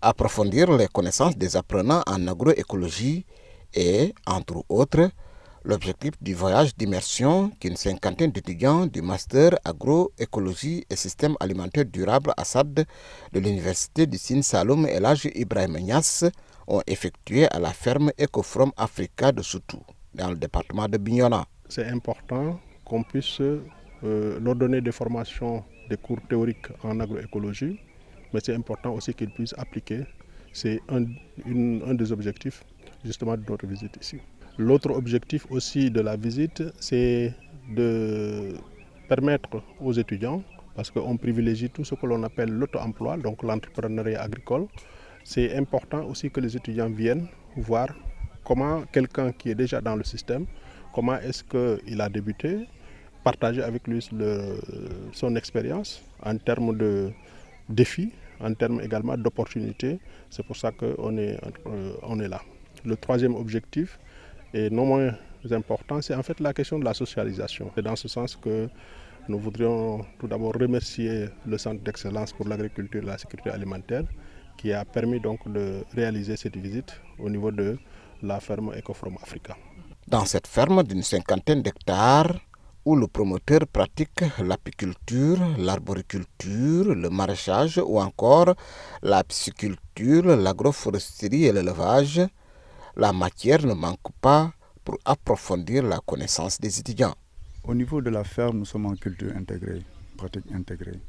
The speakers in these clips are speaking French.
approfondir les connaissances des apprenants en agroécologie et, entre autres, l'objectif du voyage d'immersion qu'une cinquantaine d'étudiants du master agroécologie et système alimentaire durable Assad de l'université du Sine Saloum El Hadji Ibrahima Niass ont effectué à la ferme Ecofrom Africa de Soutou, dans le département de Bignona. C'est important qu'on puisse leur donner des formations, des cours théoriques en agroécologie, mais c'est important aussi qu'ils puissent appliquer. C'est un des objectifs justement de notre visite ici. L'autre objectif aussi de la visite, c'est de permettre aux étudiants, parce qu'on privilégie tout ce que l'on appelle l'auto-emploi, donc l'entrepreneuriat agricole. C'est important aussi que les étudiants viennent voir comment quelqu'un qui est déjà dans le système, comment est-ce qu'il a débuté, partager avec lui son expérience en termes de défis, en termes également d'opportunités. C'est pour ça qu'on est là. Le troisième objectif, et non moins important, c'est en fait la question de la socialisation. C'est dans ce sens que nous voudrions tout d'abord remercier le Centre d'excellence pour l'agriculture et la sécurité alimentaire qui a permis donc de réaliser cette visite au niveau de la ferme Ecofrom Africa. Dans cette ferme d'une cinquantaine d'hectares, où le promoteur pratique l'apiculture, l'arboriculture, le maraîchage ou encore la pisciculture, l'agroforesterie et l'élevage, la matière ne manque pas pour approfondir la connaissance des étudiants. Au niveau de la ferme, nous sommes en culture intégrée, pratique intégrée.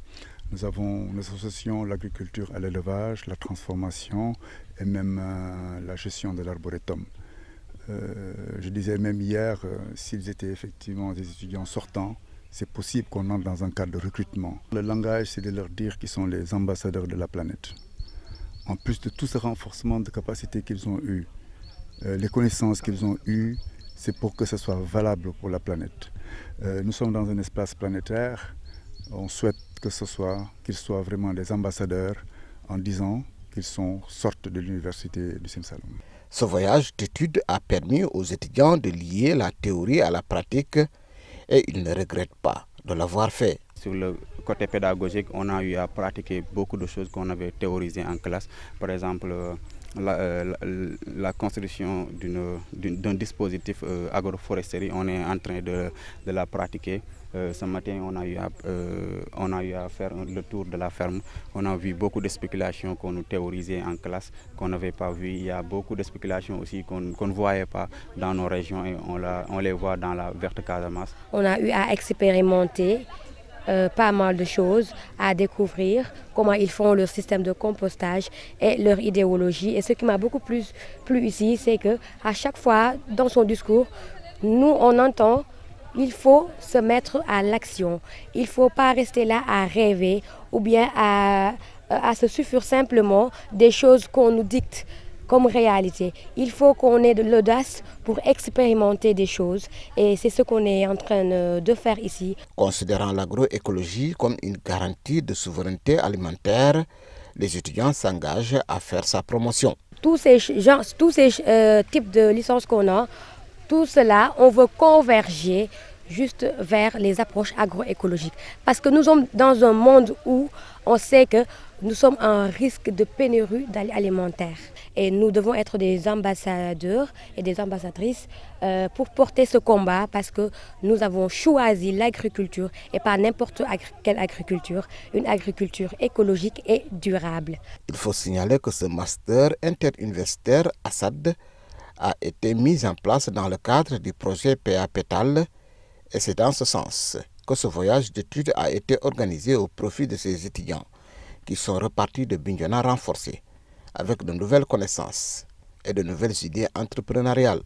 Nous associons l'agriculture à l'élevage, la transformation et même la gestion de l'arboretum. Je disais même hier, s'ils étaient effectivement des étudiants sortants, c'est possible qu'on entre dans un cadre de recrutement. Le langage, c'est de leur dire qu'ils sont les ambassadeurs de la planète. En plus de tout ce renforcement de capacité qu'ils ont eu, les connaissances qu'ils ont eues, c'est pour que ce soit valable pour la planète. Nous sommes dans un espace planétaire, on souhaite qu'ils soient vraiment des ambassadeurs en disant qu'ils sortent de l'université du Sine Saloum. Ce voyage d'études a permis aux étudiants de lier la théorie à la pratique et ils ne regrettent pas de l'avoir fait. Sur le côté pédagogique, on a eu à pratiquer beaucoup de choses qu'on avait théorisées en classe. Par exemple, la construction d'un dispositif agroforesterie, on est en train de la pratiquer. Ce matin, on a eu à faire le tour de la ferme. On a vu beaucoup de spéculations qu'on nous théorisait en classe, qu'on n'avait pas vu. Il y a beaucoup de spéculations aussi qu'on ne voyait pas dans nos régions et on les voit dans la verte Casamance. On a eu à expérimenter pas mal de choses, à découvrir comment ils font leur système de compostage et leur idéologie. Et ce qui m'a beaucoup plu ici, c'est qu'à chaque fois, dans son discours, nous, on entend il faut se mettre à l'action. Il ne faut pas rester là à rêver ou bien à se suffire simplement des choses qu'on nous dicte comme réalité. Il faut qu'on ait de l'audace pour expérimenter des choses et c'est ce qu'on est en train de faire ici. Considérant l'agroécologie comme une garantie de souveraineté alimentaire, les étudiants s'engagent à faire sa promotion. Tous ces types de licences qu'on a, tout cela, on veut converger juste vers les approches agroécologiques. Parce que nous sommes dans un monde où on sait que nous sommes en risque de pénurie alimentaire. Et nous devons être des ambassadeurs et des ambassadrices pour porter ce combat parce que nous avons choisi l'agriculture et pas n'importe quelle agriculture, une agriculture écologique et durable. Il faut signaler que ce master interuniversitaire Assad a été mis en place dans le cadre du projet PA-PETAL et c'est dans ce sens que ce voyage d'études a été organisé au profit de ces étudiants qui sont repartis de Bignona renforcés avec de nouvelles connaissances et de nouvelles idées entrepreneuriales.